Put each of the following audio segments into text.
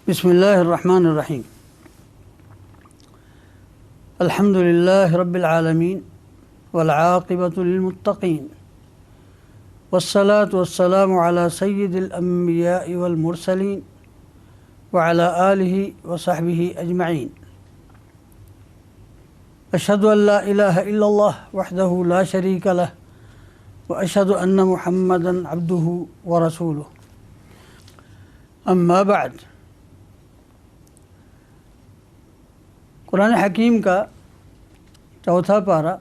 بسم اللہ الرحمن الرحیم الحمد للہ رب العالمین والعاقبۃ للمتقین والصلاة والسلام علی سید الانبیاء والمرسلین وعلی آلہ وصحبہ اجمعین۔ اشہد ان لا الہ الا اللہ وحدہ لا شریک لہ واشہد ان محمدا عبدہ ورسولہ، اما بعد۔ قرآن حکیم کا چوتھا پارہ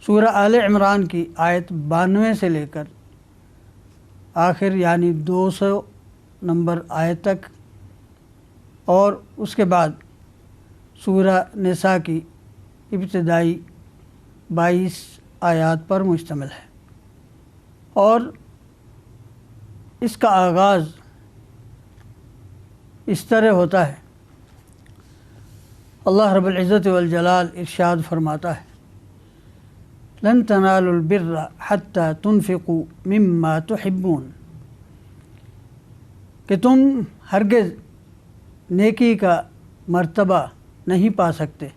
سورہ آل عمران کی آیت 92 سے لے کر آخر یعنی 200 نمبر آیت تک، اور اس کے بعد سورہ نساء کی ابتدائی 22 آیات پر مشتمل ہے، اور اس کا آغاز اس طرح ہوتا ہے۔ اللہ رب العزت والجلال ارشاد فرماتا ہے: لن تنالوا البر حتى تنفقوا مما تحبون، کہ تم ہرگز نیکی کا مرتبہ نہیں پا سکتے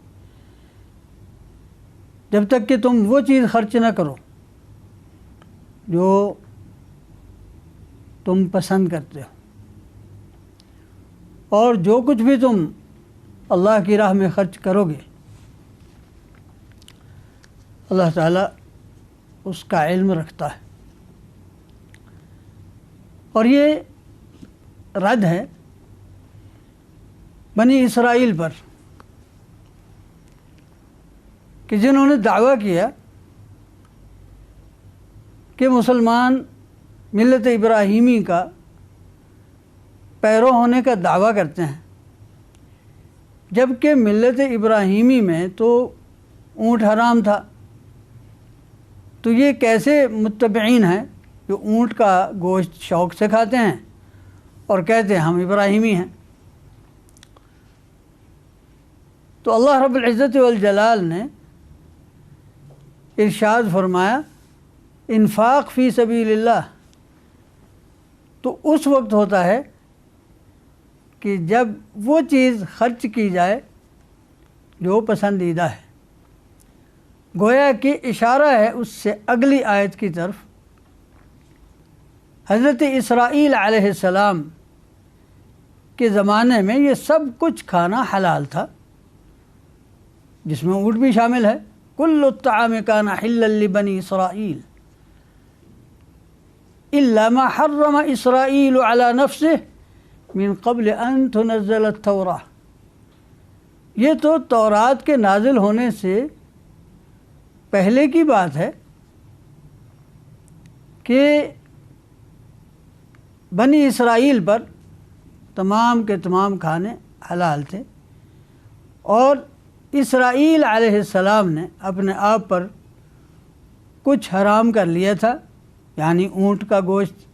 جب تک کہ تم وہ چیز خرچ نہ کرو جو تم پسند کرتے ہو، اور جو کچھ بھی تم اللہ کی راہ میں خرچ کرو گے اللہ تعالیٰ اس کا علم رکھتا ہے۔ اور یہ رد ہے بنی اسرائیل پر کہ جنہوں نے دعویٰ کیا کہ مسلمان ملت ابراہیمی کا پیرو ہونے کا دعویٰ کرتے ہیں، جبکہ ملت ابراہیمی میں تو اونٹ حرام تھا، تو یہ کیسے متبعین ہیں جو اونٹ کا گوشت شوق سے کھاتے ہیں اور کہتے ہیں ہم ابراہیمی ہیں؟ تو اللہ رب العزت والجلال نے ارشاد فرمایا انفاق فی سبیل اللہ تو اس وقت ہوتا ہے کہ جب وہ چیز خرچ کی جائے جو پسندیدہ ہے۔ گویا کہ اشارہ ہے اس سے اگلی آیت کی طرف۔ حضرت اسرائیل علیہ السلام کے زمانے میں یہ سب کچھ کھانا حلال تھا، جس میں اونٹ بھی شامل ہے۔ کل الطعام کان حلا لبنی اسرائیل الا ما حرم اسرائیل علی نفسہ من قبل ان تنزل التوراۃ۔ یہ تو تورات کے نازل ہونے سے پہلے کی بات ہے کہ بنی اسرائیل پر تمام کے تمام کھانے حلال تھے، اور اسرائیل علیہ السلام نے اپنے آپ پر کچھ حرام کر لیا تھا، یعنی اونٹ کا گوشت۔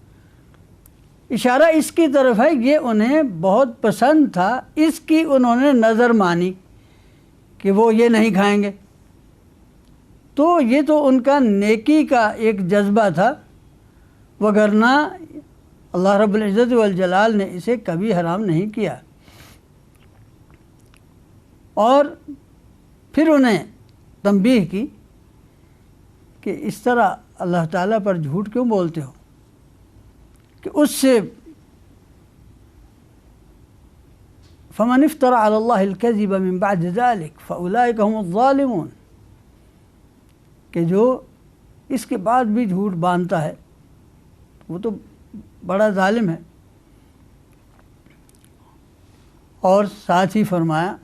اشارہ اس کی طرف ہے یہ انہیں بہت پسند تھا، اس کی انہوں نے نظر مانی کہ وہ یہ نہیں کھائیں گے، تو یہ تو ان کا نیکی کا ایک جذبہ تھا، وگرنہ اللہ رب العزت والجلال نے اسے کبھی حرام نہیں کیا۔ اور پھر انہیں تنبیہ کی کہ اس طرح اللہ تعالیٰ پر جھوٹ کیوں بولتے ہو، کہ اس سے فمن افترى على الله الكذب من بعد ذلك فاولئك هم الظالمون، کہ جو اس کے بعد بھی جھوٹ باندھتا ہے وہ تو بڑا ظالم ہے۔ اور ساتھ ہی فرمایا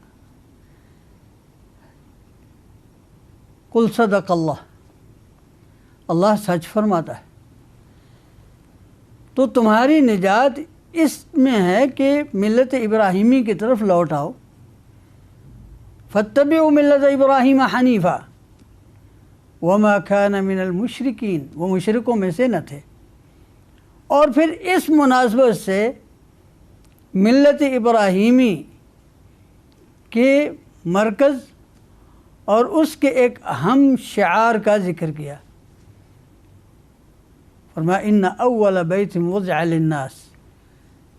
قل صدق اللہ، اللہ سچ فرماتا ہے۔ تو تمہاری نجات اس میں ہے کہ ملت ابراہیمی کی طرف لوٹ آؤ۔ فاتبعوا ملت ابراہیم حنیفا وما كان من المشرکین، وہ مشرکوں میں سے نہ تھے۔ اور پھر اس مناسبت سے ملت ابراہیمی کے مرکز اور اس کے ایک اہم شعار کا ذکر کیا۔ فرمایا ان اول بیت وضع للناس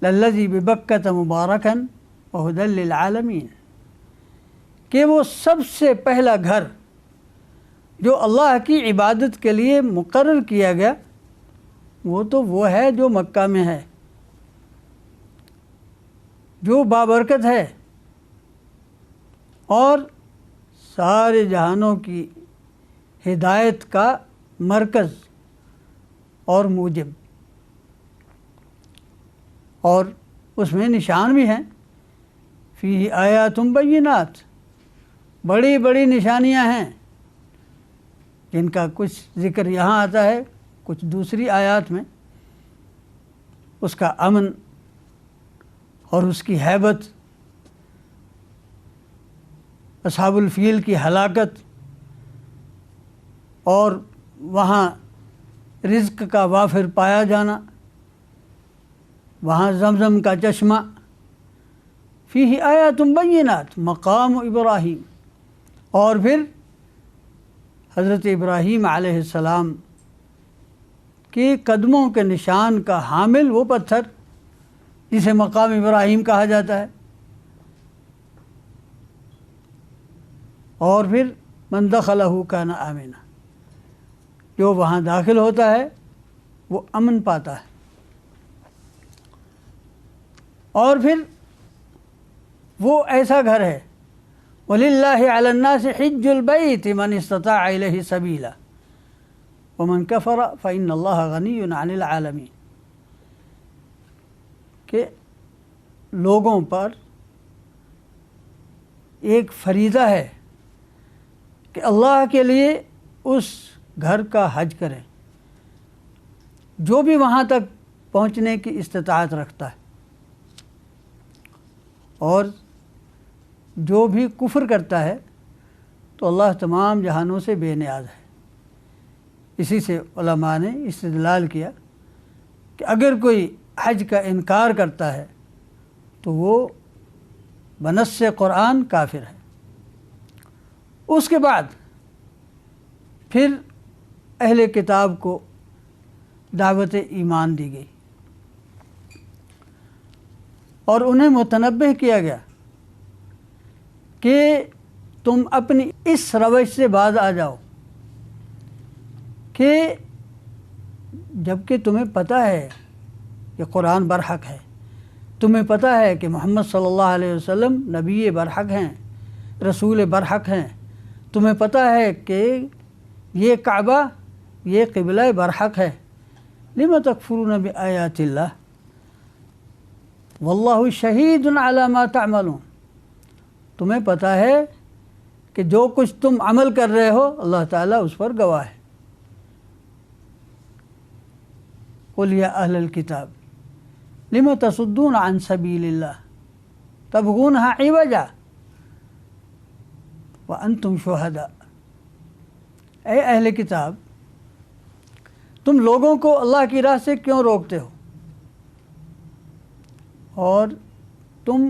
للذی ببکۃ مبارکا وہدی للعالمین، کہ وہ سب سے پہلا گھر جو اللہ کی عبادت کے لیے مقرر کیا گیا وہ ہے جو مکہ میں ہے، جو بابرکت ہے اور سارے جہانوں کی ہدایت کا مرکز اور موجب، اور اس میں نشان بھی ہیں، فیہ آیات بینات، بڑی بڑی نشانیاں ہیں جن کا کچھ ذکر یہاں آتا ہے، کچھ دوسری آیات میں، اس کا امن اور اس کی ہیبت، اصحاب الفیل کی ہلاکت، اور وہاں رزق کا وافر پایا جانا، وہاں زمزم کا چشمہ، فیہ آیات بینات مقام ابراہیم، اور پھر حضرت ابراہیم علیہ السلام کے قدموں کے نشان کا حامل وہ پتھر جسے مقام ابراہیم کہا جاتا ہے، اور پھر من دخلہ کان آمنا، جو وہاں داخل ہوتا ہے وہ امن پاتا ہے، اور پھر وہ ایسا گھر ہے وَلِلَّهِ عَلَى النَّاسِ حِجُّ الْبَيْتِ مَنِ اسْتَطَاعَ إِلَيْهِ سَبِيلًا وَمَنْ كَفَرَ فَإِنَّ اللَّهَ غَنِيٌّ عَنِ الْعَالَمِينَ، کہ لوگوں پر ایک فریضہ ہے کہ اللہ کے لیے اس گھر کا حج کریں جو بھی وہاں تک پہنچنے کی استطاعت رکھتا ہے، اور جو بھی کفر کرتا ہے تو اللہ تمام جہانوں سے بے نیاز ہے۔ اسی سے علماء نے استدلال کیا کہ اگر کوئی حج کا انکار کرتا ہے تو وہ بنص قرآن کافر ہے۔ اس کے بعد پھر اہل کتاب کو دعوت ایمان دی گئی اور انہیں متنبہ کیا گیا کہ تم اپنی اس روش سے باز آ جاؤ کہ جبکہ تمہیں پتہ ہے کہ قرآن برحق ہے، تمہیں پتہ ہے کہ محمد صلی اللہ علیہ وسلم نبی برحق ہیں، رسول برحق ہیں، تمہیں پتہ ہے کہ یہ کعبہ یہ قبلہ برحق ہے، لم تکفرون بآیات اللہ واللہ شہید علی ما تعملون، تمہیں پتہ ہے کہ جو کچھ تم عمل کر رہے ہو اللہ تعالیٰ اس پر گواہ ہے۔ قل یا اہل الکتاب لم تصدون عن سبیل اللہ تبغونها عوجا وانتم شہداء، اے اہل کتاب تم لوگوں کو اللہ کی راہ سے کیوں روکتے ہو اور تم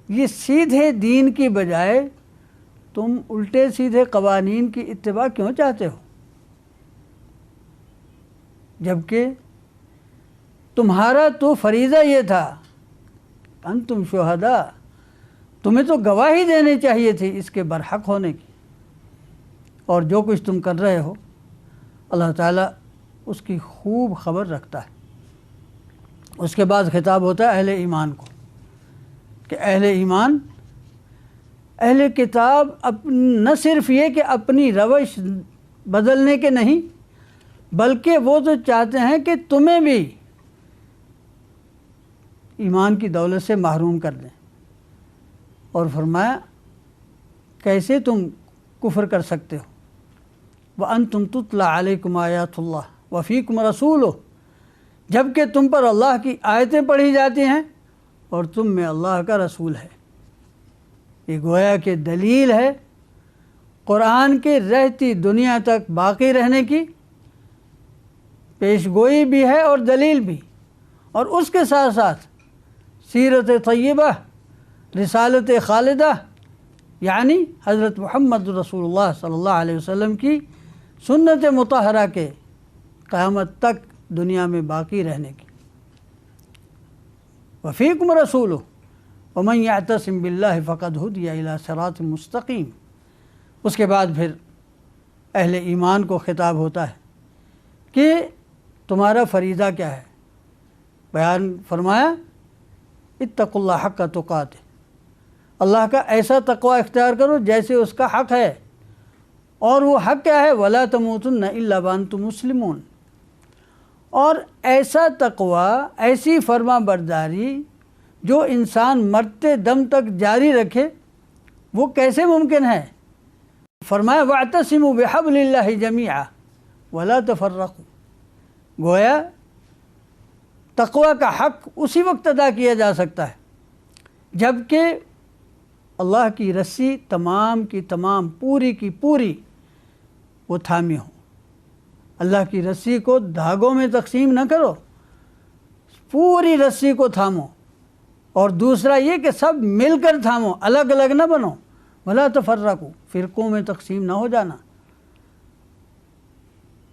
یہ سیدھے دین کی بجائے تم الٹے سیدھے قوانین کی اتباع کیوں چاہتے ہو، جبکہ تمہارا تو فریضہ یہ تھا انتم شہداء، تمہیں تو گواہی دینی چاہیے تھی اس کے برحق ہونے کی، اور جو کچھ تم کر رہے ہو اللہ تعالیٰ اس کی خوب خبر رکھتا ہے۔ اس کے بعد خطاب ہوتا ہے اہل ایمان کو کہ اہل ایمان، اہل کتاب نہ صرف یہ کہ اپنی روش بدلنے کے نہیں بلکہ وہ تو چاہتے ہیں کہ تمہیں بھی ایمان کی دولت سے محروم کر دیں، اور فرمایا کیسے تم کفر کر سکتے ہو وَأَنْتُمْ تُتْلَى عَلَيْكُمْ آیات اللہ وَفِيكُمْ رَسُولُهُ، جبکہ تم پر اللہ کی آیتیں پڑھی جاتی ہیں اور تم میں اللہ کا رسول ہے۔ یہ گویا کہ دلیل ہے قرآن کے رہتی دنیا تک باقی رہنے کی، پیش گوئی بھی ہے اور دلیل بھی، اور اس کے ساتھ ساتھ سیرت طیبہ، رسالت خالدہ، یعنی حضرت محمد رسول اللہ صلی اللہ علیہ وسلم کی سنت مطہرہ کے قیامت تک دنیا میں باقی رہنے کی۔ وفیکم رسولہ ومن یعتصم باللہ فقد ہدی الی صراط مستقیم۔ اس کے بعد پھر اہل ایمان کو خطاب ہوتا ہے کہ تمہارا فریضہ کیا ہے۔ بیان فرمایا اتقوا اللہ حق تقاتہ، اللہ کا ایسا تقوی اختیار کرو جیسے اس کا حق ہے، اور وہ حق کیا ہے؟ ولا تموتن الا وانتم مسلمون۔ اور ایسا تقوی، ایسی فرما برداری جو انسان مرتے دم تک جاری رکھے، وہ کیسے ممکن ہے؟ فرمایا واعتصموا بحبل اللہ جمیعا ولا تفرقوا۔ گویا تقوی کا حق اسی وقت ادا کیا جا سکتا ہے جب کہ اللہ کی رسی تمام کی تمام، پوری کی پوری وہ تھامی ہو۔ اللہ کی رسی کو دھاگوں میں تقسیم نہ کرو، پوری رسی کو تھامو، اور دوسرا یہ کہ سب مل کر تھامو، الگ الگ نہ بنو۔ ولا تفرقوا، فرقوں میں تقسیم نہ ہو جانا۔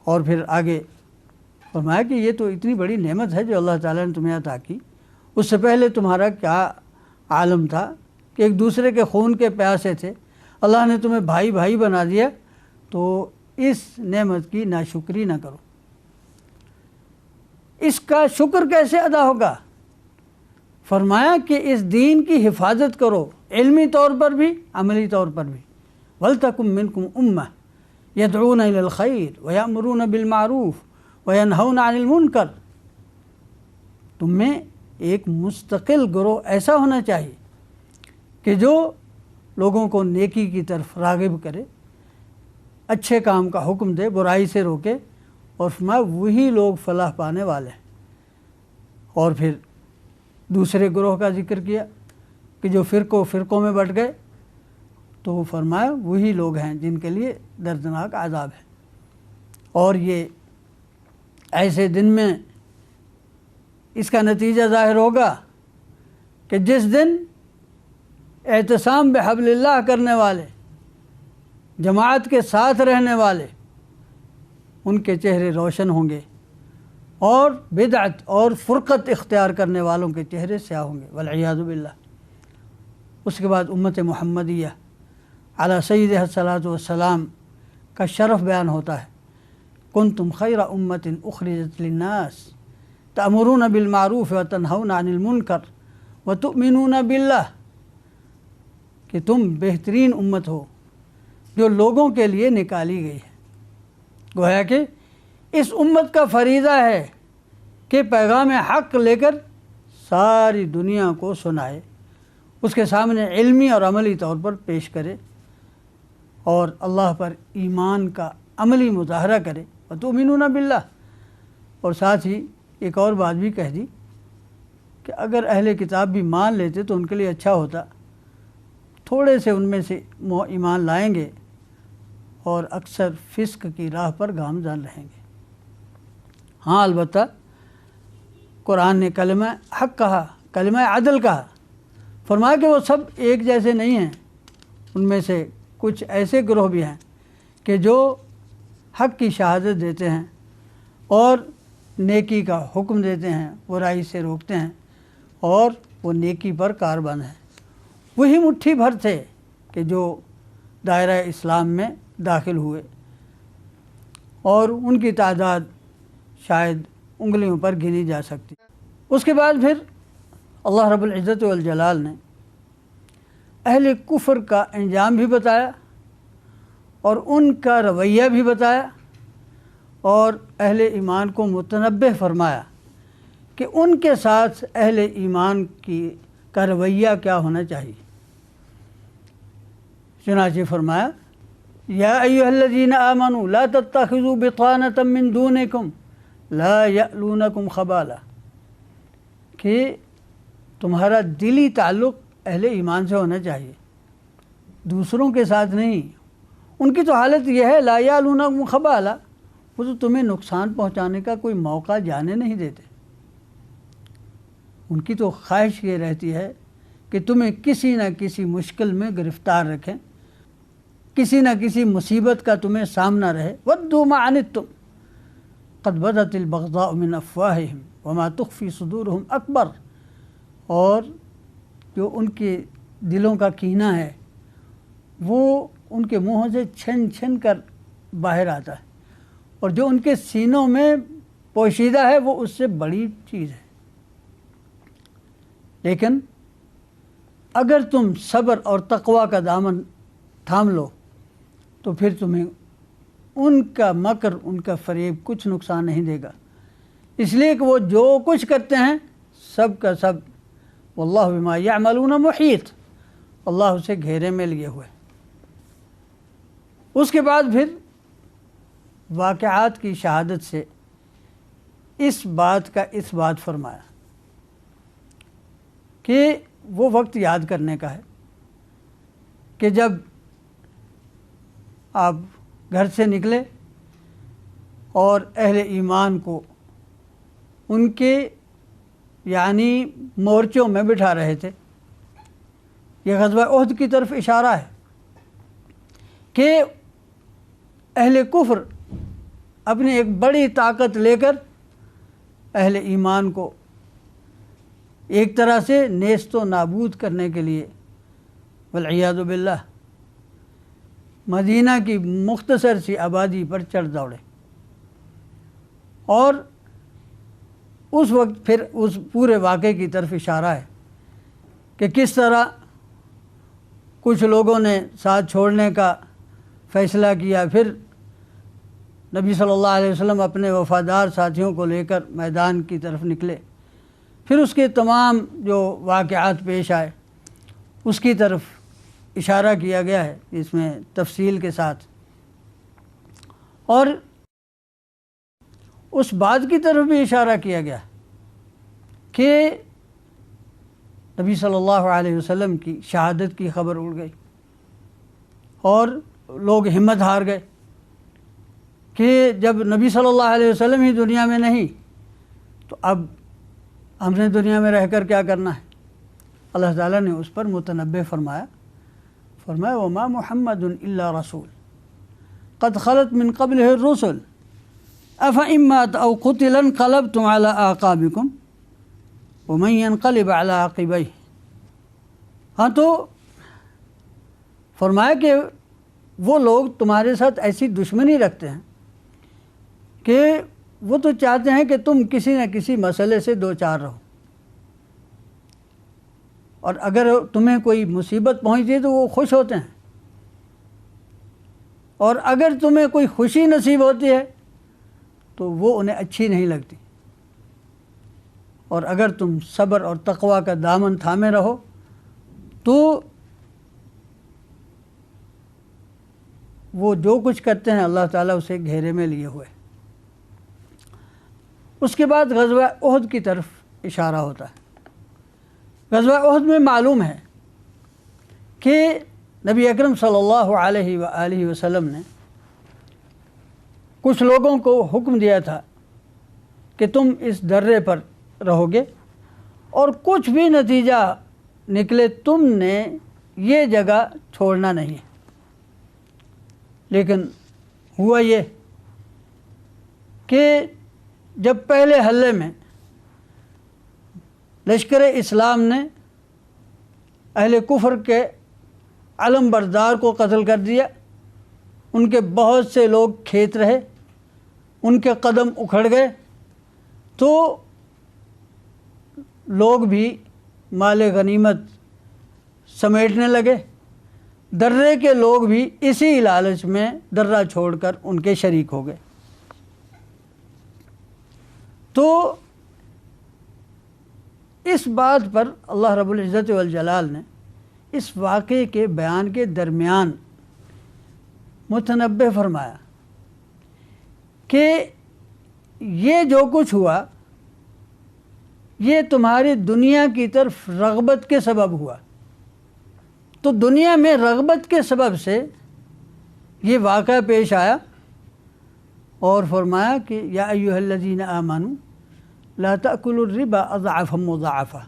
اور پھر آگے فرمایا کہ یہ تو اتنی بڑی نعمت ہے جو اللہ تعالیٰ نے تمہیں عطا کی، اس سے پہلے تمہارا کیا عالم تھا کہ ایک دوسرے کے خون کے پیاسے تھے، اللہ نے تمہیں بھائی بھائی بنا دیا، تو اس نعمت کی ناشکری نہ کرو۔ اس کا شکر کیسے ادا ہوگا؟ فرمایا کہ اس دین کی حفاظت کرو، علمی طور پر بھی، عملی طور پر بھی۔ وَلْتَكُمْ مِنْكُمْ أُمَّةٌ يَدْعُونَ إِلَى الْخَيْرِ وَيَأْمُرُونَ بِالْمَعْرُوفِ وَيَنْهَوْنَ عَنِ الْمُنْكَرِ۔ تم میں ایک مستقل گروہ ایسا ہونا چاہیے کہ جو لوگوں کو نیکی کی طرف راغب کرے، اچھے کام کا حکم دے، برائی سے روکے، اور فرمایا وہی لوگ فلاح پانے والے ہیں۔ اور پھر دوسرے گروہ کا ذکر کیا کہ جو فرقوں میں بٹ گئے، تو وہ فرمایا وہی لوگ ہیں جن کے لیے دردناک عذاب ہے۔ اور یہ ایسے دن میں اس کا نتیجہ ظاہر ہوگا کہ جس دن اعتصام بحبل اللہ کرنے والے، جماعت کے ساتھ رہنے والے، ان کے چہرے روشن ہوں گے، اور بدعت اور فرقت اختیار کرنے والوں کے چہرے سیاہ ہوں گے، والعیاذ باللہ۔ اس کے بعد امت محمدیہ علی سیدہ الصلاۃ والسلام کا شرف بیان ہوتا ہے۔ کنتم خیر امت اخرجت للناس تأمرون بالمعروف وتنہون عن المنکر وتؤمنون باللہ، کہ تم بہترین امت ہو جو لوگوں کے لیے نکالی گئی ہے۔ گویا کہ اس امت کا فریضہ ہے کہ پیغام حق لے کر ساری دنیا کو سنائے، اس کے سامنے علمی اور عملی طور پر پیش کرے، اور اللہ پر ایمان کا عملی مظاہرہ کرے، وتؤمنون باللہ۔ اور ساتھ ہی ایک اور بات بھی کہہ دی کہ اگر اہل کتاب بھی مان لیتے تو ان کے لیے اچھا ہوتا، تھوڑے سے ان میں سے ایمان لائیں گے اور اکثر فسق کی راہ پر گامزن رہیں گے۔ ہاں البتہ قرآن نے کلمہ حق کہا، کلمہ عدل کہا، فرمایا کہ وہ سب ایک جیسے نہیں ہیں، ان میں سے کچھ ایسے گروہ بھی ہیں کہ جو حق کی شہادت دیتے ہیں اور نیکی کا حکم دیتے ہیں، برائی سے روکتے ہیں، اور وہ نیکی پر کاربند ہیں۔ وہی مٹھی بھر تھے کہ جو دائرہ اسلام میں داخل ہوئے، اور ان کی تعداد شاید انگلیوں پر گنی جا سکتی۔ اس کے بعد پھر اللہ رب العزت والجلال نے اہل کفر کا انجام بھی بتایا، اور ان کا رویہ بھی بتایا، اور اہل ایمان کو متنبہ فرمایا کہ ان کے ساتھ اہل ایمان کا رویہ کیا ہونا چاہیے۔ چنانچہ فرمایا یا ایھا الذین آمنوا لا تتخذوا بطانة من دونکم لا یألونکم خبالا، کہ تمہارا دلی تعلق اہل ایمان سے ہونا چاہیے، دوسروں کے ساتھ نہیں۔ ان کی تو حالت یہ ہے لا یألونکم خبالا، وہ تو تمہیں نقصان پہنچانے کا کوئی موقع جانے نہیں دیتے۔ ان کی تو خواہش یہ رہتی ہے کہ تمہیں کسی نہ کسی مشکل میں گرفتار رکھیں، کسی نہ کسی مصیبت کا تمہیں سامنا رہے۔ وَدُّوا مَا عَنِتُّمْ قَدْ بَدَتِ الْبَغْضَاءُ مِنْ أَفْوَاهِهِمْ وَمَا تُخْفِي صُدُورُهُمْ أَكْبَرُ۔ اور جو ان کے دلوں کا کینہ ہے وہ ان کے منہوں سے چھن چھن کر باہر آتا ہے، اور جو ان کے سینوں میں پوشیدہ ہے وہ اس سے بڑی چیز ہے۔ لیکن اگر تم صبر اور تقوی کا دامن تھام لو تو پھر تمہیں ان کا مکر، ان کا فریب کچھ نقصان نہیں دے گا، اس لیے کہ وہ جو کچھ کرتے ہیں سب کا سب واللہ بما یعملون محیط، اللہ اسے گھیرے میں لیے ہوئے۔ اس کے بعد پھر واقعات کی شہادت سے اس بات کا اثبات فرمایا کہ وہ وقت یاد کرنے کا ہے کہ جب آپ گھر سے نکلے اور اہل ایمان کو ان کے یعنی مورچوں میں بٹھا رہے تھے۔ یہ غزوہ احد کی طرف اشارہ ہے کہ اہل کفر اپنی ایک بڑی طاقت لے کر اہل ایمان کو ایک طرح سے نیست و نابود کرنے کے لیے والعیاذ باللہ مدینہ کی مختصر سی آبادی پر چڑھ دوڑے، اور اس وقت پھر اس پورے واقعے کی طرف اشارہ ہے کہ کس طرح کچھ لوگوں نے ساتھ چھوڑنے کا فیصلہ کیا، پھر نبی صلی اللہ علیہ وسلم اپنے وفادار ساتھیوں کو لے کر میدان کی طرف نکلے، پھر اس کے تمام جو واقعات پیش آئے اس کی طرف اشارہ کیا گیا ہے اس میں تفصیل کے ساتھ، اور اس بات کی طرف بھی اشارہ کیا گیا کہ نبی صلی اللہ علیہ وسلم کی شہادت کی خبر اڑ گئی اور لوگ ہمت ہار گئے کہ جب نبی صلی اللہ علیہ وسلم ہی دنیا میں نہیں تو اب ہم نے دنیا میں رہ کر کیا کرنا ہے۔ اللہ تعالیٰ نے اس پر متنبہ فرمایا وما محمد الا رسول قد خلت من قبلہ الرسل افإن مات او قتل انقلبتم على اعقابکم ومن ينقلب على عقبیہ۔ ہاں تو فرمایا کہ وہ لوگ تمہارے ساتھ ایسی دشمنی رکھتے ہیں کہ وہ تو چاہتے ہیں کہ تم کسی نہ کسی مسئلے سے دو چار رہو، اور اگر تمہیں کوئی مصیبت پہنچتی ہے تو وہ خوش ہوتے ہیں، اور اگر تمہیں کوئی خوشی نصیب ہوتی ہے تو وہ انہیں اچھی نہیں لگتی، اور اگر تم صبر اور تقوی کا دامن تھامے رہو تو وہ جو کچھ کرتے ہیں اللہ تعالیٰ اسے گھیرے میں لیے ہوئے۔ اس کے بعد غزوہ احد کی طرف اشارہ ہوتا ہے۔ غزوہ احد میں معلوم ہے کہ نبی اکرم صلی اللہ علیہ وآلہ وسلم نے کچھ لوگوں کو حکم دیا تھا کہ تم اس درے پر رہو گے اور کچھ بھی نتیجہ نکلے تم نے یہ جگہ چھوڑنا نہیں ہے، لیکن ہوا یہ کہ جب پہلے حملے میں لشکر اسلام نے اہل کفر کے علم بردار کو قتل کر دیا، ان کے بہت سے لوگ کھیت رہے، ان کے قدم اکھڑ گئے، تو لوگ بھی مال غنیمت سمیٹنے لگے، درے کے لوگ بھی اسی لالچ میں درہ چھوڑ کر ان کے شریک ہو گئے۔ تو اس بات پر اللہ رب العزت والجلال نے اس واقعے کے بیان کے درمیان متنبہ فرمایا کہ یہ جو کچھ ہوا یہ تمہاری دنیا کی طرف رغبت کے سبب ہوا، تو دنیا میں رغبت کے سبب سے یہ واقعہ پیش آیا، اور فرمایا کہ یا ایھا الذین آمنوا لا تأکلوا الربا اضعافا مضاعفا،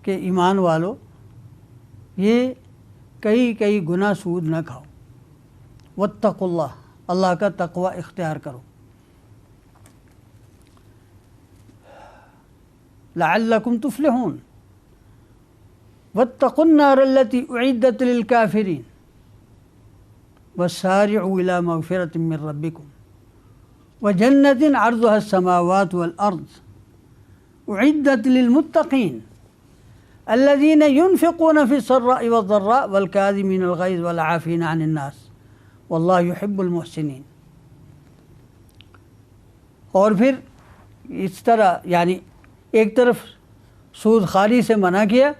کہ ایمان والو یہ کئی گنا سود نہ کھاؤ، واتقوا اللہ، اللہ کا تقوی اختیار کرو۔ لعلکم تفلحون واتقوا النار التي اعدت للكافرين وسارعوا الى مغفرة من ربكم وجنة عرضها السماوات والارض اعدت للمتقين الذين ينفقون في السراء والضراء والكاظمين الغيظ والعافين عن الناس واللہ يحب المحسنین. اور پھر اس طرح یعنی ایک طرف سود خواری سے منع کیا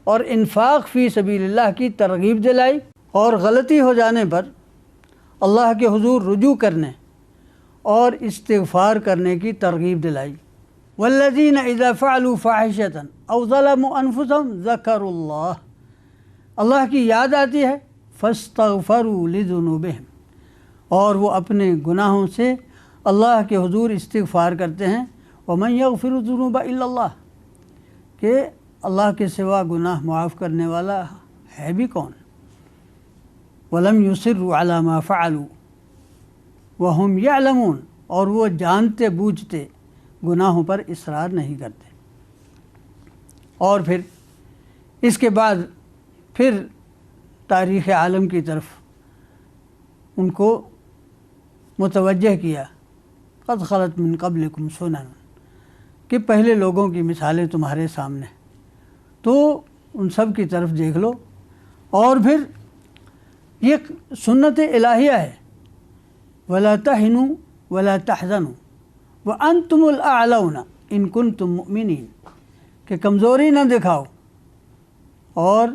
اور انفاق فی سبیل اللہ کی ترغیب دلائی، اور غلطی ہو جانے پر اللہ کے حضور رجوع کرنے اور استغفار کرنے کی ترغیب دلائی. والذین اذا فعلوا فاحشۃ او ظلموا انفسهم ذکروا اللہ، اللہ کی یاد آتی ہے فاستغفروا لذنوبہم، اور وہ اپنے گناہوں سے اللہ کے حضور استغفار کرتے ہیں. ومن یغفر الذنوب الا اللہ، کہ اللہ کے سوا گناہ معاف کرنے والا ہے بھی کون. ولم یصروا علی ما فعلوا وهم یعلمون، اور وہ جانتے بوجھتے گناہوں پر اصرار نہیں کرتے. اور پھر اس کے بعد پھر تاریخ عالم کی طرف ان کو متوجہ کیا. قد خلت من قبلکم سنن، کہ پہلے لوگوں کی مثالیں تمہارے سامنے، تو ان سب کی طرف دیکھ لو. اور پھر یہ سنت الہیہ ہے ولا تہنوا ولا تحزنوا وانتم الاعلون ان کنتم مؤمنین، کہ کمزوری نہ دکھاؤ اور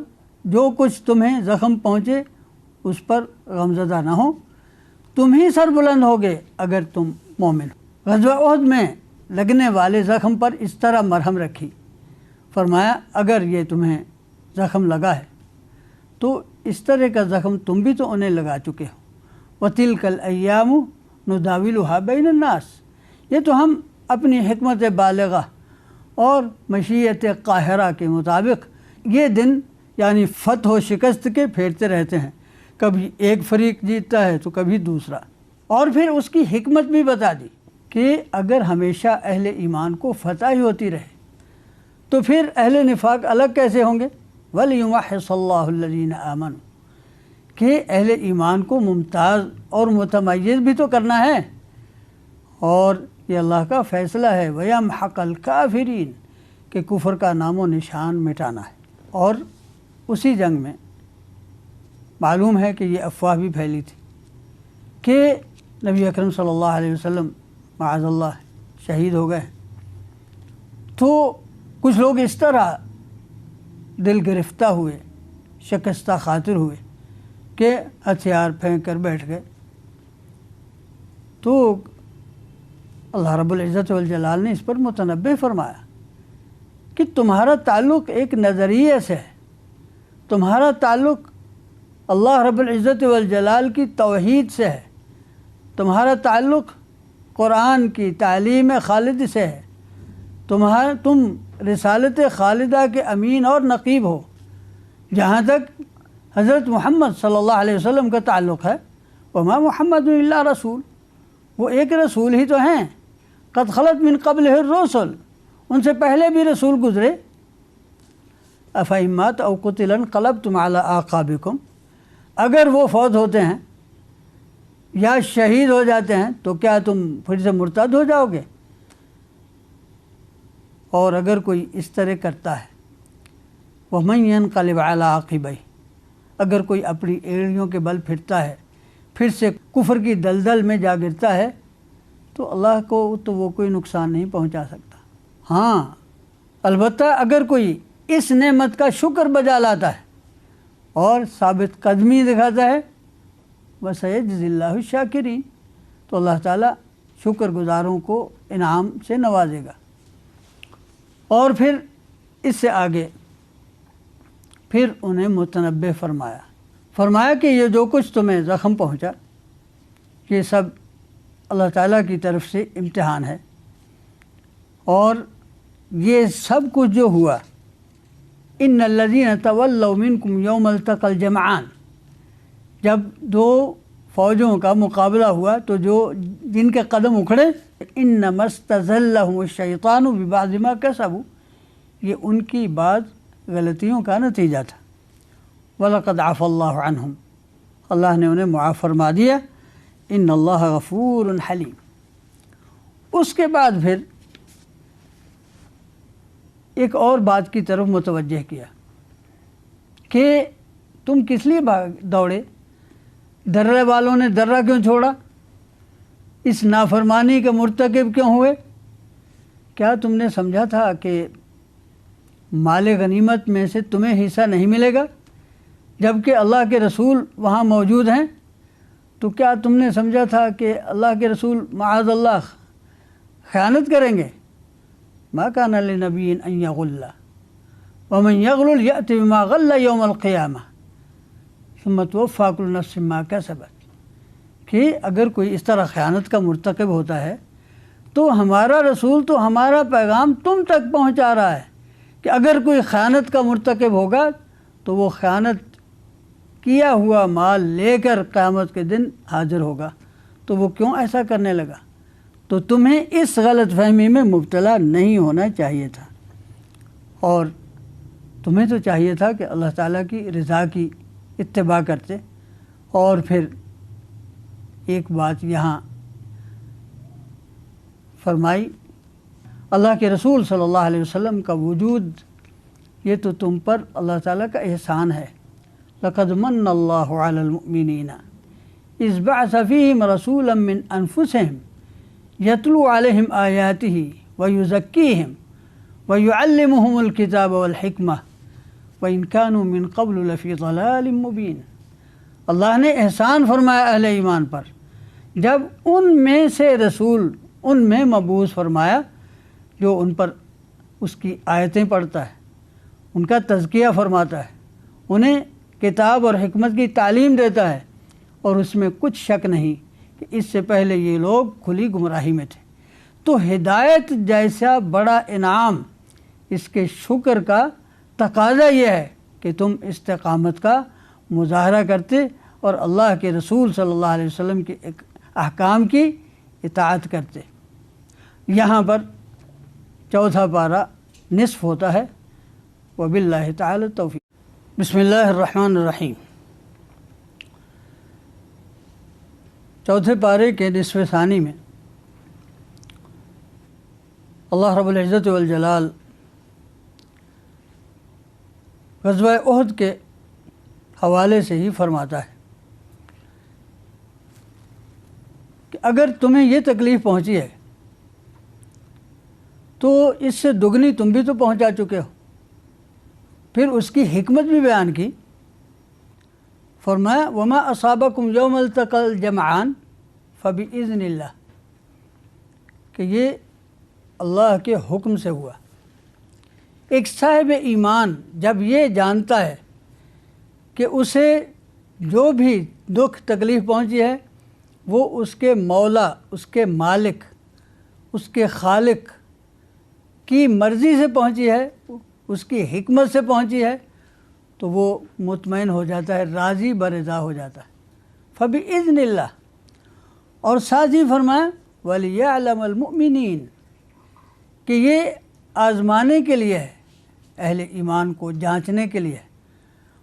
جو کچھ تمہیں زخم پہنچے اس پر غمزدہ نہ ہو، تم ہی سر بلند ہوگے اگر تم مومن ہو. غزوہ احد میں لگنے والے زخم پر اس طرح مرہم رکھی، فرمایا اگر یہ تمہیں زخم لگا ہے تو اس طرح کا زخم تم بھی تو انہیں لگا چکے ہو. وَتِلْكَ الْأَيَّامُ نُدَاوِلُهَا بَيْنَ النَّاسِ، یہ تو ہم اپنی حکمت بالغہ اور مشیت قاہرہ کے مطابق یہ دن یعنی فتح و شکست کے پھیرتے رہتے ہیں، کبھی ایک فریق جیتتا ہے تو کبھی دوسرا. اور پھر اس کی حکمت بھی بتا دی کہ اگر ہمیشہ اہل ایمان کو فتح ہی ہوتی رہے تو پھر اہل نفاق الگ کیسے ہوں گے. وَلِيُمَحِّصَ اللَّهُ الَّذِينَ آمَنُوا، کہ اہل ایمان کو ممتاز اور متمیز بھی تو کرنا ہے، اور یہ اللہ کا فیصلہ ہے. وَيَمْحَقَ الْكَافِرِينَ، کہ کفر کا نام و نشان مٹانا ہے. اور اسی جنگ میں معلوم ہے کہ یہ افواہ بھی پھیلی تھی کہ نبی اکرم صلی اللہ علیہ وسلم معاذ اللہ شہید ہو گئے. تو کچھ لوگ اس طرح دل گرفتہ ہوئے، شکستہ خاطر ہوئے کہ ہتھیار پھینک کر بیٹھ گئے. تو اللہ رب العزت والجلال نے اس پر متنبہ فرمایا کہ تمہارا تعلق ایک نظریے سے ہے، تمہارا تعلق اللہ رب العزت والجلال کی توحید سے ہے، تمہارا تعلق قرآن کی تعلیم خالد سے ہے، تم رسالت خالدہ کے امین اور نقیب ہو. جہاں تک حضرت محمد صلی اللہ علیہ وسلم کا تعلق ہے، وما محمد الا رسول، وہ ایک رسول ہی تو ہیں. قد خلت من قبلہ الرسل، ان سے پہلے بھی رسول گزرے. افإن مات او قتل انقلبتم علی اعقابکم، اگر وہ فوت ہوتے ہیں یا شہید ہو جاتے ہیں تو کیا تم پھر سے مرتد ہو جاؤ گے. اور اگر کوئی اس طرح کرتا ہے وَمَن يَنْقَلِبْ عَلَىٰ عَقِبَيْهِ، اگر کوئی اپنی ایڑیوں کے بل پھرتا ہے، پھر سے کفر کی دلدل میں جا گرتا ہے، تو اللہ کو تو وہ کوئی نقصان نہیں پہنچا سکتا. ہاں البتہ اگر کوئی اس نعمت کا شکر بجا لاتا ہے اور ثابت قدمی دکھاتا ہے، وَسَيَجْزِي اللَّهُ الشَّاكِرِينَ، تو اللہ تعالیٰ شکر گزاروں کو انعام سے نوازے گا. اور پھر اس سے آگے پھر انہیں متنبہ فرمایا کہ یہ جو کچھ تمہیں زخم پہنچا یہ سب اللہ تعالیٰ کی طرف سے امتحان ہے، اور یہ سب کچھ جو ہوا ان الذین تولوا منکم یوم التقى الجمعان، جب دو فوجوں کا مقابلہ ہوا تو جن کے قدم اکھڑے، انما استزلهم الشیطان ببعض ما کسبوا، یہ ان کی بعض غلطیوں کا نتیجہ تھا۔ وَلَقَدْ عَفَا اللَّهُ عَنْهُمْ، اللہ نے انہیں معاف فرما دیا۔ ان اللہ غفور حلیم۔ اس کے بعد پھر ایک اور بات کی طرف متوجہ کیا کہ تم کس لیے دوڑے، درے والوں نے درہ کیوں چھوڑا، اس نافرمانی کے مرتکب کیوں ہوئے؟ کیا تم نے سمجھا تھا کہ مال غنیمت میں سے تمہیں حصہ نہیں ملے گا جبکہ اللہ کے رسول وہاں موجود ہیں؟ تو کیا تم نے سمجھا تھا کہ اللہ کے رسول معاذ اللہ خیانت کریں گے؟ ما کان لنبی ان یغل ومن یغلل یأت بما غل یوم القیامہ ثم توفی کل نفس ما کسبت، کہ اگر کوئی اس طرح خیانت کا مرتکب ہوتا ہے تو ہمارا رسول تو ہمارا پیغام تم تک پہنچا رہا ہے کہ اگر کوئی خیانت کا مرتکب ہوگا تو وہ خیانت کیا ہوا مال لے کر قیامت کے دن حاضر ہوگا، تو وہ کیوں ایسا کرنے لگا؟ تو تمہیں اس غلط فہمی میں مبتلا نہیں ہونا چاہیے تھا، اور تمہیں تو چاہیے تھا کہ اللہ تعالیٰ کی رضا کی اتباع کرتے۔ اور پھر ایک بات یہاں فرمائی، اللہ کے رسول صلی اللہ علیہ وسلم کا وجود یہ تو تم پر اللہ تعالیٰ کا احسان ہے۔ لقد من اللہ علی المؤمنین اذ بعث فیہم رسولا من انفسہم یتلو علیہم آیاتہ ویزکیہم ویعلمہم الکتاب والحکمہ وإن كانوا من قبل لفی ضلال مبین۔ اللہ نے احسان فرمایا اہل ایمان پر جب ان میں سے رسول ان میں مبعوث فرمایا جو ان پر اس کی آیتیں پڑھتا ہے، ان کا تزکیہ فرماتا ہے، انہیں کتاب اور حکمت کی تعلیم دیتا ہے، اور اس میں کچھ شک نہیں کہ اس سے پہلے یہ لوگ کھلی گمراہی میں تھے۔ تو ہدایت جیسا بڑا انعام، اس کے شکر کا تقاضا یہ ہے کہ تم استقامت کا مظاہرہ کرتے اور اللہ کے رسول صلی اللہ علیہ وسلم کے احکام کی اطاعت کرتے۔ یہاں پر چوتھا پارہ نصف ہوتا ہے۔ وباللہ تعالی التوفیق۔ بسم اللہ الرحمن الرحیم۔ چوتھے پارے کے نصف ثانی میں اللہ رب العزت والجلال غزوہ احد کے حوالے سے ہی فرماتا ہے کہ اگر تمہیں یہ تکلیف پہنچی ہے تو اس سے دگنی تم بھی تو پہنچا چکے ہو۔ پھر اس کی حکمت بھی بیان کی، فرمایا وما اصابکم یوم التقى الجمعان فباذن اللہ، کہ یہ اللہ کے حکم سے ہوا۔ ایک صاحب ایمان جب یہ جانتا ہے کہ اسے جو بھی دکھ تکلیف پہنچی ہے وہ اس کے مولا، اس کے مالک، اس کے خالق کی مرضی سے پہنچی ہے، اس کی حکمت سے پہنچی ہے، تو وہ مطمئن ہو جاتا ہے، راضی برضا ہو جاتا ہے۔ فباذن اللہ، اور ساتھ ہی فرمایا وَلِيَعْلَمَ الْمُؤْمِنِينَ، کہ یہ آزمانے کے لیے ہے، اہل ایمان کو جانچنے کے لیے ہے۔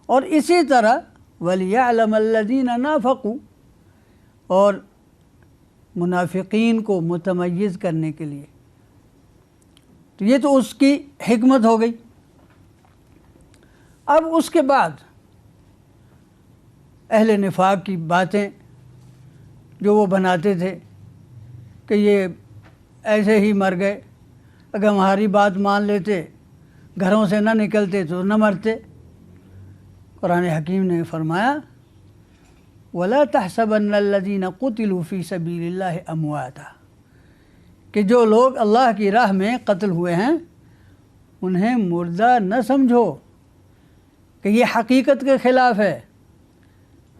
اور اسی طرح وَلِيَعْلَمَ الَّذِينَ نَافَقُوا، اور منافقین کو متمیز کرنے کے لیے۔ تو یہ تو اس کی حکمت ہو گئی۔ اب اس کے بعد اہل نفاق کی باتیں جو وہ بناتے تھے کہ یہ ایسے ہی مر گئے، اگر ہماری بات مان لیتے، گھروں سے نہ نکلتے تو نہ مرتے۔ قرآن حکیم نے فرمایا وَلَا تَحْسَبَنَّ الَّذِينَ قُتِلُوا فِي سَبِيلِ اللَّهِ أَمْوَاتًا، کہ جو لوگ اللہ کی راہ میں قتل ہوئے ہیں انہیں مردہ نہ سمجھو، کہ یہ حقیقت کے خلاف ہے۔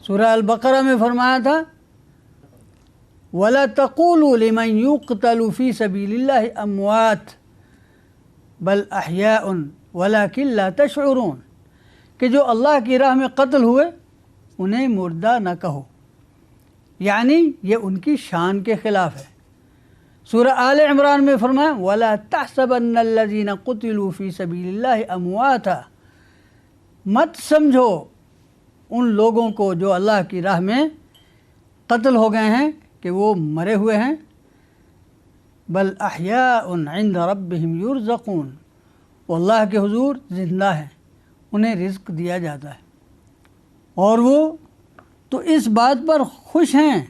سورہ البقرہ میں فرمایا تھا وَلَا تَقُولُوا لِمَنْ يُقْتَلُ فِي سَبِيلِ اللَّهِ أَمْوَاتٌ بَلْ أَحْيَاءٌ وَلَكِنْ لَا تَشْعُرُونَ، کہ جو اللہ کی راہ میں قتل ہوئے انہیں مردہ نہ کہو، یعنی یہ ان کی شان کے خلاف ہے۔ سورہ آل عمران میں فرمایا وَلَا تَحْسَبَنَّ الَّذِينَ قُتِلُوا فِي سَبِيلِ اللَّهِ أَمْوَاتًا، مت سمجھو ان لوگوں کو جو اللہ کی راہ میں قتل ہو گئے ہیں کہ وہ مرے ہوئے ہیں، بل احیاء عند ربهم یرزقون، وہ اللہ کے حضور زندہ ہیں، انہیں رزق دیا جاتا ہے، اور وہ تو اس بات پر خوش ہیں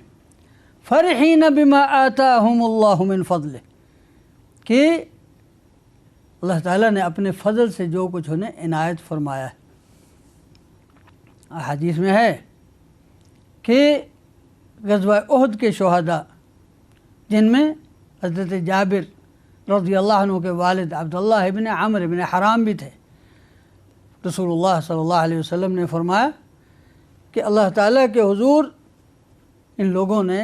فرحین بما آتاہم اللہ من فضل، کہ اللہ تعالیٰ نے اپنے فضل سے جو کچھ انہیں عنایت فرمایا ہے۔ حدیث میں ہے کہ غزوہ احد کے شہداء، جن میں حضرت جابر رضی اللہ عنہ کے والد عبداللہ ابن عمرو ابن حرام بھی تھے، رسول اللہ صلی اللہ علیہ وسلم نے فرمایا کہ اللہ تعالیٰ کے حضور ان لوگوں نے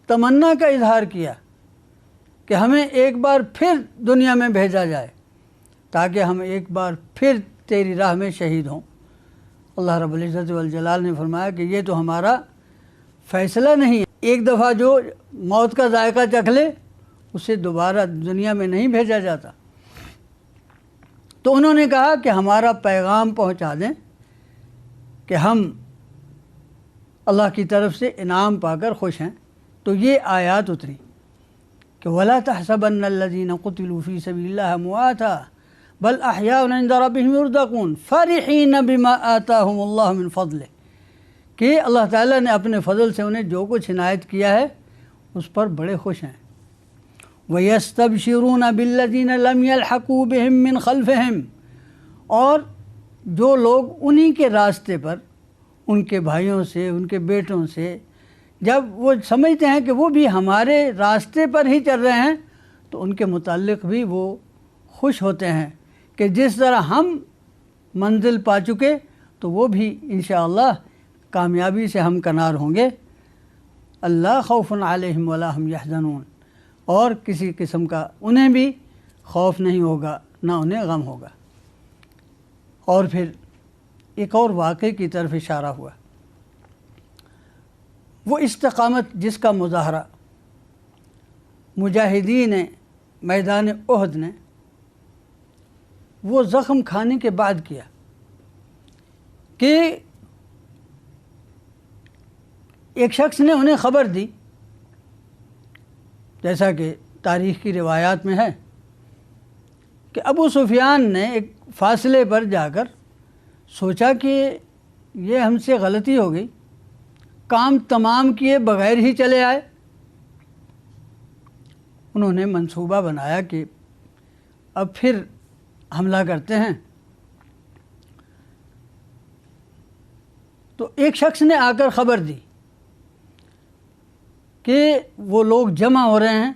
تمنا کا اظہار کیا کہ ہمیں ایک بار پھر دنیا میں بھیجا جائے تاکہ ہم ایک بار پھر تیری راہ میں شہید ہوں۔ اللہ رب العزت والجلال نے فرمایا کہ یہ تو ہمارا فیصلہ نہیں ہے، ایک دفعہ جو موت کا ذائقہ چکھ لے اسے دوبارہ دنیا میں نہیں بھیجا جاتا۔ تو انہوں نے کہا کہ ہمارا پیغام پہنچا دیں کہ ہم اللہ کی طرف سے انعام پا کر خوش ہیں۔ تو یہ آیات اتری کہ وَلَا تَحْسَبَنَّ الَّذِينَ قُتِلُوا فِي سَبِيلِ اللَّهِ أَمْوَاتًا بَلْ أَحْيَاءٌ عِندَ رَبِّهِمْ يُرْزَقُونَ فَرِحِينَ بِمَا آتَاهُمُ اللَّهُ مِنْ فَضْلِهِ، کہ اللہ تعالیٰ نے اپنے فضل سے انہیں جو کچھ عنایت کیا ہے اس پر بڑے خوش ہیں۔ وَيَسْتَبْشِرُونَ بِالَّذِينَ لَمْ يَلْحَقُوا بِهِمْ مِنْ خَلْفِهِمْ، اور جو لوگ انہی کے راستے پر، ان کے بھائیوں سے، ان کے بیٹوں سے، جب وہ سمجھتے ہیں کہ وہ بھی ہمارے راستے پر ہی چل رہے ہیں تو ان کے متعلق بھی وہ خوش ہوتے ہیں کہ جس طرح ہم منزل پا چکے تو وہ بھی انشاءاللہ کامیابی سے ہم کنار ہوں گے۔ اللہ خوف علیہم ولا ہم یحزنون، اور کسی قسم کا انہیں بھی خوف نہیں ہوگا، نہ انہیں غم ہوگا۔ اور پھر ایک اور واقعے کی طرف اشارہ ہوا، وہ استقامت جس کا مظاہرہ مجاہدین میدان احد نے وہ زخم کھانے کے بعد کیا کہ ایک شخص نے انہیں خبر دی، جیسا کہ تاریخ کی روایات میں ہے کہ ابو سفیان نے ایک فاصلے پر جا کر سوچا کہ یہ ہم سے غلطی ہو گئی، کام تمام کیے بغیر ہی چلے آئے۔ انہوں نے منصوبہ بنایا کہ اب پھر حملہ کرتے ہیں۔ تو ایک شخص نے آ کر خبر دی کہ وہ لوگ جمع ہو رہے ہیں،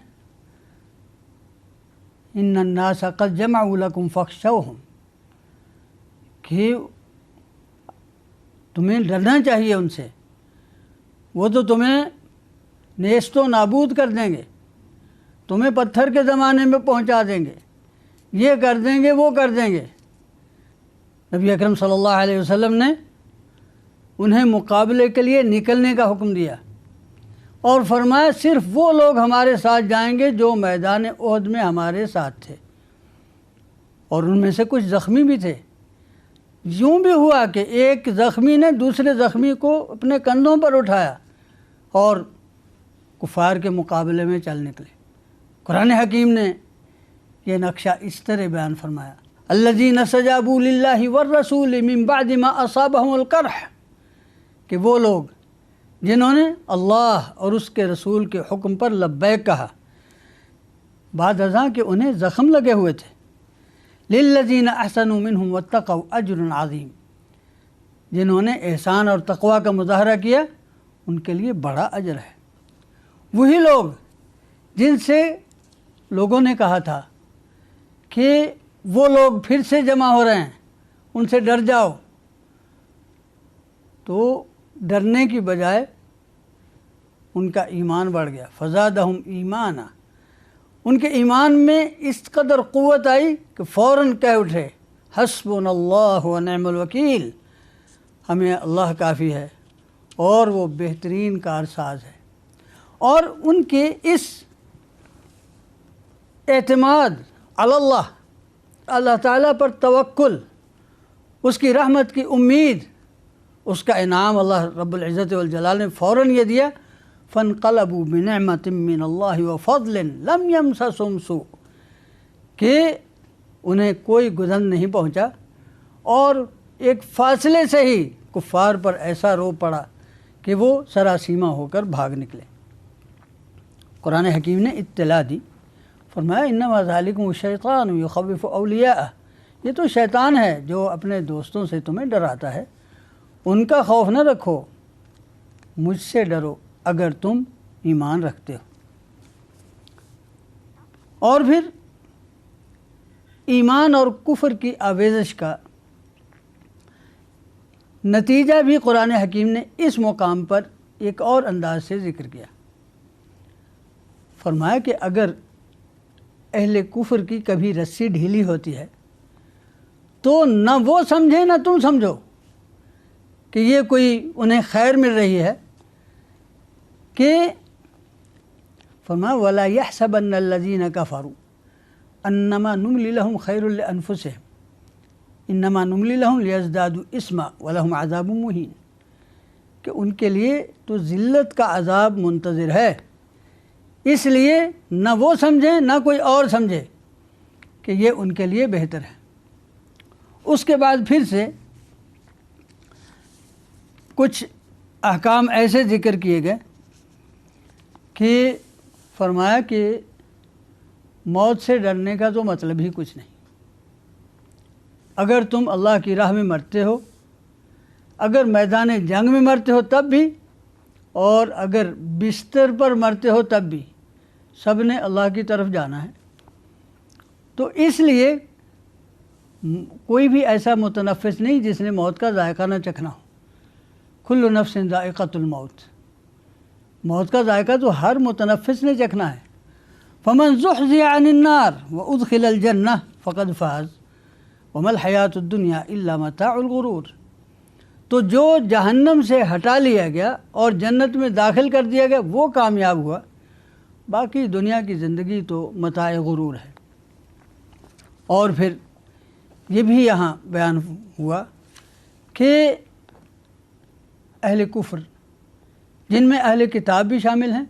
ان الناس قد جمعوا لکم فاخشوہم، کہ تمہیں ڈرنا چاہیے ان سے، وہ تو تمہیں نیست و نابود کر دیں گے، تمہیں پتھر کے زمانے میں پہنچا دیں گے، یہ کر دیں گے، وہ کر دیں گے۔ نبی اکرم صلی اللہ علیہ وسلم نے انہیں مقابلے کے لیے نکلنے کا حکم دیا اور فرمایا صرف وہ لوگ ہمارے ساتھ جائیں گے جو میدان احد میں ہمارے ساتھ تھے، اور ان میں سے کچھ زخمی بھی تھے۔ یوں بھی ہوا کہ ایک زخمی نے دوسرے زخمی کو اپنے کندھوں پر اٹھایا اور کفار کے مقابلے میں چل نکلے۔ قرآن حکیم نے یہ نقشہ اس طرح بیان فرمایا، الذین استجابوا للہ والرسول من بعد ما اصابہم القرح، کہ وہ لوگ جنہوں نے اللہ اور اس کے رسول کے حکم پر لبیک کہا بعد ازاں کہ انہیں زخم لگے ہوئے تھے۔ للذین احسنوا منہم واتقوا اجر عظیم، جنہوں نے احسان اور تقوی کا مظاہرہ کیا ان کے لیے بڑا اجر ہے۔ وہی لوگ جن سے لوگوں نے کہا تھا کہ وہ لوگ پھر سے جمع ہو رہے ہیں، ان سے ڈر جاؤ، تو ڈرنے کی بجائے ان کا ایمان بڑھ گیا، فزادہم ایمانا، ان کے ایمان میں اس قدر قوت آئی کہ فوراً کہہ اٹھے حسبنا اللہ ونعم الوکیل، ہمیں اللہ کافی ہے اور وہ بہترین کارساز ہے۔ اور ان کے اس اعتماد علی اللہ تعالیٰ پر توکل، اس کی رحمت کی امید، اس کا انعام اللہ رب العزت والجلال نے فوراً یہ دیا، فَانْقَلَبُوا بِنِعْمَةٍ مِّنَ اللَّهِ وَفَضْلٍ لَمْ يَمْسَسْهُمْ سُوءٌ، کہ انہیں کوئی گزن نہیں پہنچا اور ایک فاصلے سے ہی کفار پر ایسا رو پڑا کہ وہ سراسیمہ ہو کر بھاگ نکلے۔ قرآن حکیم نے اطلاع دی، فرمایا انما ذالکم الشیطان یخوف اولیاءہ، یہ تو شیطان ہے جو اپنے دوستوں سے تمہیں ڈراتا ہے، ان کا خوف نہ رکھو، مجھ سے ڈرو اگر تم ایمان رکھتے ہو۔ اور پھر ایمان اور کفر کی آویزش کا نتیجہ بھی قرآن حکیم نے اس مقام پر ایک اور انداز سے ذکر کیا۔ فرمایا کہ اگر اہل کفر کی کبھی رسی ڈھیلی ہوتی ہے تو نہ وہ سمجھے نہ تم سمجھو کہ یہ کوئی انہیں خیر مل رہی ہے، کہ فرمایا وَلَا يَحْسَبَنَّ الَّذِينَ كَفَرُوا أَنَّمَا نُمْلِي لَهُمْ خَيْرٌ لِأَنفُسِهِمْ إِنَّمَا نُمْلِي لَهُمْ لِيَزْدَادُوا إِثْمًا وَلَهُمْ عَذَابٌ مُهِينٌ، کہ ان کے لیے تو ذلت کا عذاب منتظر ہے، اس لیے نہ وہ سمجھیں نہ کوئی اور سمجھے کہ یہ ان کے لیے بہتر ہے۔ اس کے بعد پھر سے کچھ احکام ایسے ذکر کیے گئے کہ فرمایا کہ موت سے ڈرنے کا تو مطلب ہی کچھ نہیں، اگر تم اللہ کی راہ میں مرتے ہو، اگر میدان جنگ میں مرتے ہو تب بھی، اور اگر بستر پر مرتے ہو تب بھی، سب نے اللہ کی طرف جانا ہے۔ تو اس لیے کوئی بھی ایسا متنفس نہیں جس نے موت کا ذائقہ نہ چکھنا ہو، کل نفس ذائقۃ الموت، موت کا ذائقہ تو ہر متنفس نے چکھنا ہے۔ فمن زحزح عن النار وادخل الجنہ فقد فاز وما الحیاۃ الدنیا الا متاع الغرور، تو جو جہنم سے ہٹا لیا گیا اور جنت میں داخل کر دیا گیا وہ کامیاب ہوا، باقی دنیا کی زندگی تو متاع غرور ہے۔ اور پھر یہ بھی یہاں بیان ہوا کہ اہل کفر، جن میں اہل کتاب بھی شامل ہیں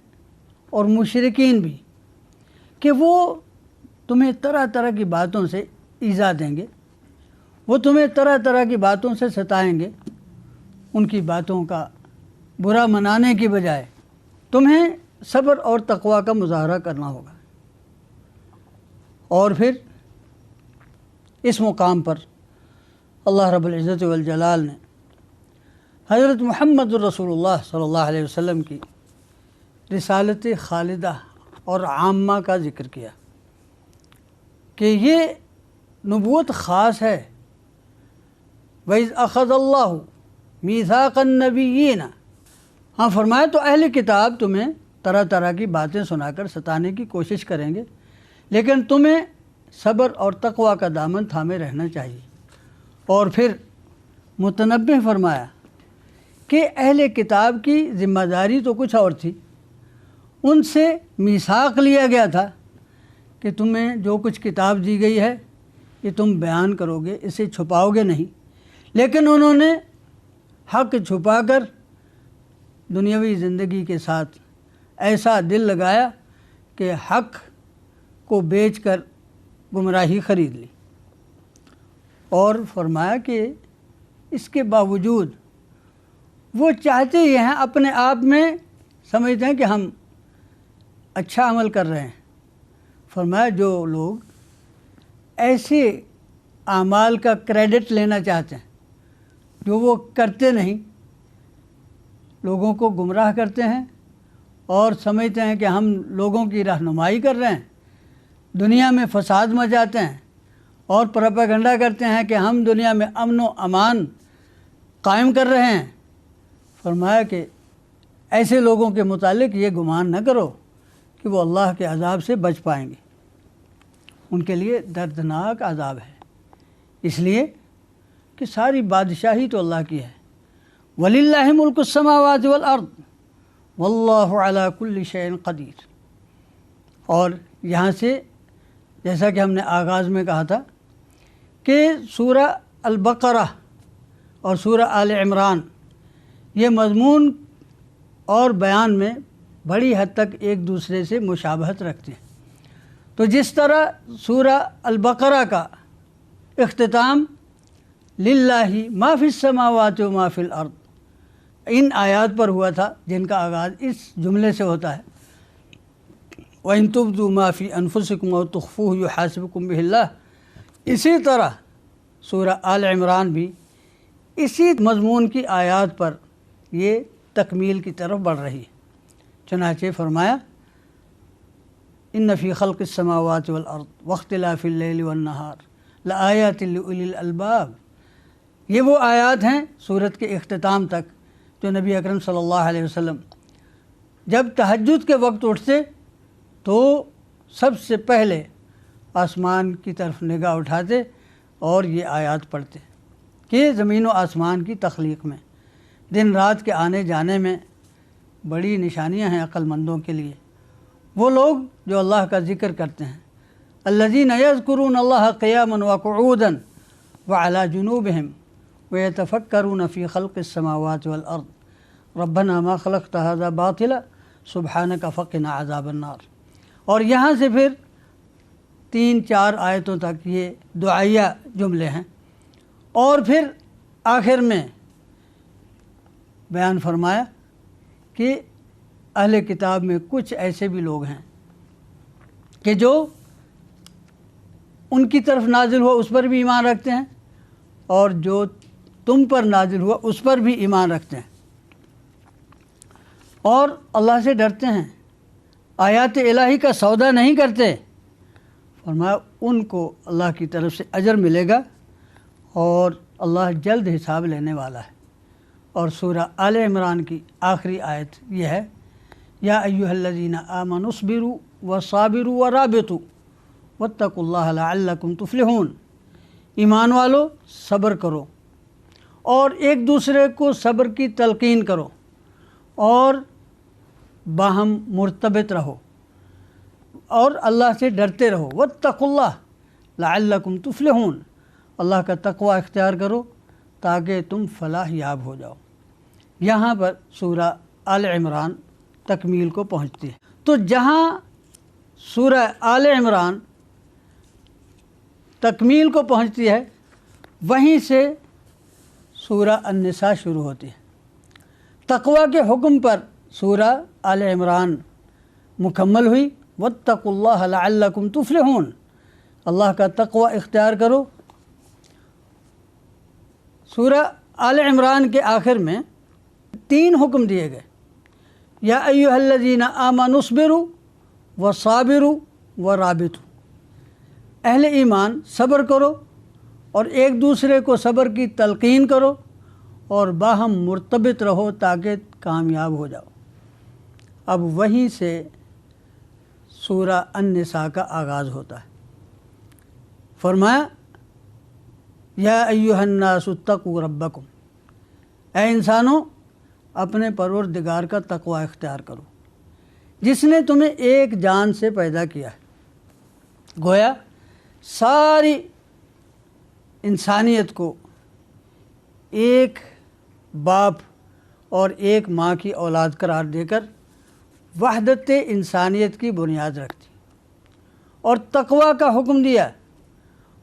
اور مشرکین بھی، کہ وہ تمہیں طرح طرح کی باتوں سے ایذا دیں گے، وہ تمہیں طرح طرح کی باتوں سے ستائیں گے، ان کی باتوں کا برا منانے کی بجائے تمہیں صبر اور تقوی کا مظاہرہ کرنا ہوگا۔ اور پھر اس مقام پر اللہ رب العزت والجلال نے حضرت محمد الرسول اللہ صلی اللہ علیہ وسلم کی رسالت خالدہ اور عامہ کا ذکر کیا کہ یہ نبوت خاص ہے۔ وَإِذْ أَخَذَ اللَّهُ مِيثَاقَ النَّبِيِّينَ، ہاں فرمایا تو اہل کتاب تمہیں طرح طرح کی باتیں سنا کر ستانے کی کوشش کریں گے، لیکن تمہیں صبر اور تقوی کا دامن تھامے رہنا چاہیے۔ اور پھر متنبہ فرمایا کہ اہل کتاب کی ذمہ داری تو کچھ اور تھی، ان سے میثاق لیا گیا تھا کہ تمہیں جو کچھ کتاب دی گئی ہے یہ تم بیان کرو گے، اسے چھپاؤ گے نہیں، لیکن انہوں نے حق چھپا کر دنیاوی زندگی کے ساتھ ایسا دل لگایا کہ حق کو بیچ کر گمراہی خرید لی۔ اور فرمایا کہ اس کے باوجود وہ چاہتے ہی ہیں، اپنے آپ میں سمجھتے ہیں کہ ہم اچھا عمل کر رہے ہیں۔ فرمایا جو لوگ ایسے اعمال کا کریڈٹ لینا چاہتے ہیں جو وہ کرتے نہیں، لوگوں کو گمراہ کرتے ہیں اور سمجھتے ہیں کہ ہم لوگوں کی رہنمائی کر رہے ہیں، دنیا میں فساد مچاتے ہیں اور پروپیگنڈا کرتے ہیں کہ ہم دنیا میں امن و امان قائم کر رہے ہیں، فرمایا کہ ایسے لوگوں کے متعلق یہ گمان نہ کرو کہ وہ اللہ کے عذاب سے بچ پائیں گے، ان کے لیے دردناک عذاب ہے۔ اس لیے کہ ساری بادشاہی تو اللہ کی ہے، وَلِلَّهِ مُلْكُ السَّمَاوَاتِ وَالْأَرْضِ وَاللَّهُ عَلَى كُلِّ شَيْءٍ قَدِيرٌ۔ اور یہاں سے جیسا کہ ہم نے آغاز میں کہا تھا کہ سورہ البقرہ اور سورہ آل عمران یہ مضمون اور بیان میں بڑی حد تک ایک دوسرے سے مشابہت رکھتے ہیں۔ تو جس طرح سورہ البقرہ کا اختتام للہ ما فی السماوات و ما فی الارض ان آیات پر ہوا تھا، جن کا آغاز اس جملے سے ہوتا ہے وَإِن تُبْدُوا مَا فِي أَنفُسِكُمْ أَوْ تُخْفُوهُ يُحَاسِبْكُم بِهِ اللَّهُ، اسی طرح سورہ آل عمران بھی اسی مضمون کی آیات پر یہ تکمیل کی طرف بڑھ رہی ہے۔ چنانچہ فرمایا إِنَّ فِي خَلْقِ السَّمَاوَاتِ وَالْأَرْضِ وَاخْتِلَافِ اللَّيْلِ وَالنَّهَارِ لَآيَاتٍ لِأُولِي الْأَلْبَابِ۔ یہ وہ آیات ہیں سورت کے اختتام تک جو نبی اکرم صلی اللہ علیہ وسلم جب تہجد کے وقت اٹھتے تو سب سے پہلے آسمان کی طرف نگاہ اٹھاتے اور یہ آیات پڑھتے کہ زمین و آسمان کی تخلیق میں، دن رات کے آنے جانے میں بڑی نشانیاں ہیں عقل مندوں کے لیے۔ وہ لوگ جو اللہ کا ذکر کرتے ہیں، الذین یذکرون اللہ قیاما وقعودا وعلی جنوبہم ویتفکرون فی خلق السماوات والارض ربنا ما خلقت ھذا باطلا سبحانک فقنا عذاب النار۔ اور یہاں سے پھر 3-4 آیتوں تک یہ دعائیہ جملے ہیں، اور پھر آخر میں بیان فرمایا کہ اہل کتاب میں کچھ ایسے بھی لوگ ہیں کہ جو ان کی طرف نازل ہوا اس پر بھی ایمان رکھتے ہیں، اور جو تم پر نازل ہوا اس پر بھی ایمان رکھتے ہیں اور اللہ سے ڈرتے ہیں، آیات الہی کا سودا نہیں کرتے۔ فرمایا ان کو اللہ کی طرف سے اجر ملے گا اور اللہ جلد حساب لینے والا ہے۔ اور سورہ آل عمران کی آخری آیت یہ ہے یا ایھا الذین آمنوا اصبروا وصابروا ورابطوا واتقوا اللہ لعلکم تفلحون۔ ایمان والو صبر کرو اور ایک دوسرے کو صبر کی تلقین کرو اور باہم مرتبط رہو اور اللہ سے ڈرتے رہو، واتقوا اللہ لعلکم تفلحون، اللہ کا تقوی اختیار کرو تاکہ تم فلاح یاب ہو جاؤ۔ یہاں پر سورہ آل عمران تکمیل کو پہنچتی ہے۔ تو جہاں سورہ آل عمران تکمیل کو پہنچتی ہے وہیں سے سورہ النساء شروع ہوتی ہے۔ تقوی کے حکم پر سورہ آل عمران مکمل ہوئی، واتقوا اللہ لعلکم تفلحون، اللہ کا تقوی اختیار کرو۔ سورہ آل عمران کے آخر میں 3 حکم دیے گئے، یا ایھا الذین آمنوا اصبروا وصابروا ورابطوا، اہل ایمان صبر کرو اور ایک دوسرے کو صبر کی تلقین کرو اور باہم مرتبط رہو تاکہ کامیاب ہو جاؤ۔ اب وہیں سے سورہ النساء کا آغاز ہوتا ہے۔ فرمایا یا ایھا الناس اتقوا ربکم، اے انسانوں اپنے پروردگار کا تقوی اختیار کرو جس نے تمہیں ایک جان سے پیدا کیا ہے۔ گویا ساری انسانیت کو ایک باپ اور ایک ماں کی اولاد قرار دے کر وحدت انسانیت کی بنیاد رکھتی اور تقوی کا حکم دیا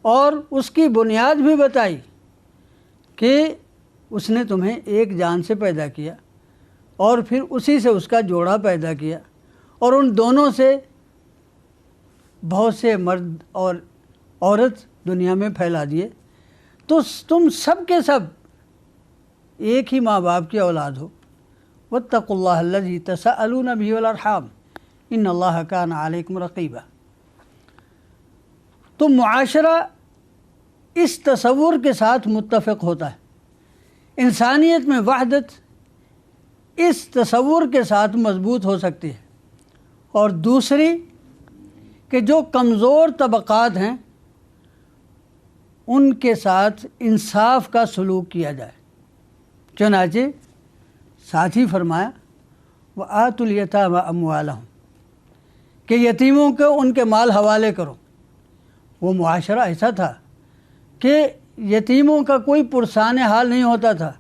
اور اس کی بنیاد بھی بتائی کہ اس نے تمہیں ایک جان سے پیدا کیا اور پھر اسی سے اس کا جوڑا پیدا کیا اور ان دونوں سے بہت سے مرد اور عورت دنیا میں پھیلا دیے، تو تم سب کے سب ایک ہی ماں باپ کی اولاد ہو۔ واتقوا اللہ الذی تساءلون بہ والارحام ان اللہ کان علیکم رقیبا۔ تو معاشرہ اس تصور کے ساتھ متفق ہوتا ہے، انسانیت میں وحدت اس تصور کے ساتھ مضبوط ہو سکتی ہے، اور دوسری کہ جو کمزور طبقات ہیں ان کے ساتھ انصاف کا سلوک کیا جائے۔ چنانچہ ساتھ ہی فرمایا وآتوا الیتامی اموالہم کہ یتیموں کو ان کے مال حوالے کرو۔ وہ معاشرہ ایسا تھا کہ یتیموں کا کوئی پرسان حال نہیں ہوتا تھا،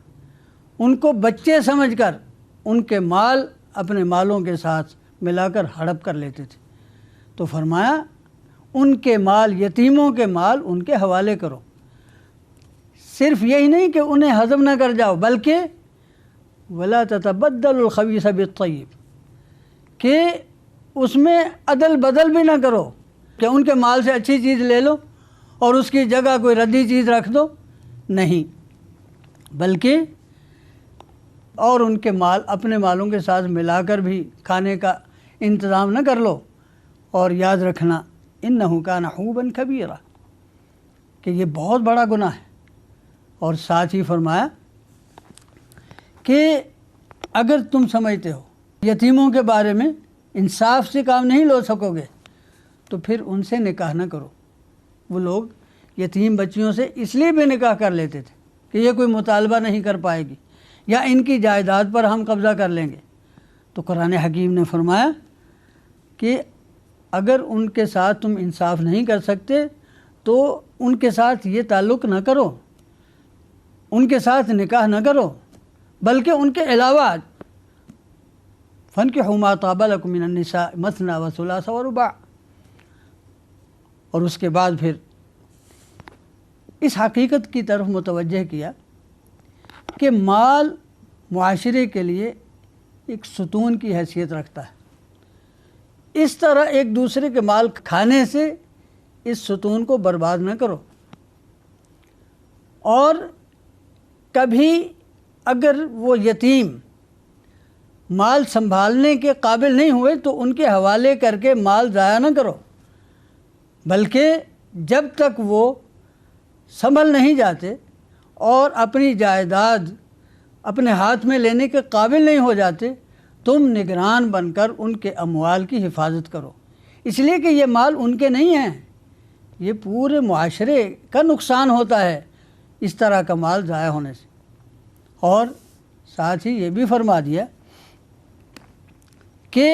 ان کو بچے سمجھ کر ان کے مال اپنے مالوں کے ساتھ ملا کر ہڑپ کر لیتے تھے۔ تو فرمایا ان کے مال، یتیموں کے مال ان کے حوالے کرو۔ صرف یہی نہیں کہ انہیں ہضم نہ کر جاؤ، بلکہ وَلَا تَتَبَدَّلُوا الْخَبِيثَ بِالطَّيِّبِ کہ اس میں عدل بدل بھی نہ کرو کہ ان کے مال سے اچھی چیز لے لو اور اس کی جگہ کوئی ردی چیز رکھ دو، نہیں، بلکہ اور ان کے مال اپنے مالوں کے ساتھ ملا کر بھی کھانے کا انتظام نہ کر لو۔ اور یاد رکھنا اِنَّهُ كَانَ حُوبًا كَبِيرًا کہ یہ بہت بڑا گناہ ہے۔ اور ساتھ ہی فرمایا کہ اگر تم سمجھتے ہو یتیموں کے بارے میں انصاف سے کام نہیں لو سکو گے تو پھر ان سے نکاح نہ کرو۔ وہ لوگ یتیم بچیوں سے اس لیے بھی نکاح کر لیتے تھے کہ یہ کوئی مطالبہ نہیں کر پائے گی یا ان کی جائیداد پر ہم قبضہ کر لیں گے۔ تو قرآن حکیم نے فرمایا کہ اگر ان کے ساتھ تم انصاف نہیں کر سکتے تو ان کے ساتھ یہ تعلق نہ کرو، ان کے ساتھ نکاح نہ کرو، بلکہ ان کے علاوہ فَانكِحُوا مَا طَابَ لَكُم مِّنَ النِّسَاءِ مَثْنَىٰ وَثُلَاثَ وَرُبَاعَ۔ اور اس کے بعد پھر اس حقیقت کی طرف متوجہ کیا کہ مال معاشرے کے لیے ایک ستون کی حیثیت رکھتا ہے۔ اس طرح ایک دوسرے کے مال کھانے سے اس ستون کو برباد نہ کرو، اور کبھی اگر وہ یتیم مال سنبھالنے کے قابل نہیں ہوئے تو ان کے حوالے کر کے مال ضائع نہ کرو، بلکہ جب تک وہ سنبھل نہیں جاتے اور اپنی جائیداد اپنے ہاتھ میں لینے کے قابل نہیں ہو جاتے تم نگران بن کر ان کے اموال کی حفاظت کرو، اس لیے کہ یہ مال ان کے نہیں ہیں، یہ پورے معاشرے کا نقصان ہوتا ہے اس طرح کا مال ضائع ہونے سے۔ اور ساتھ ہی یہ بھی فرما دیا کہ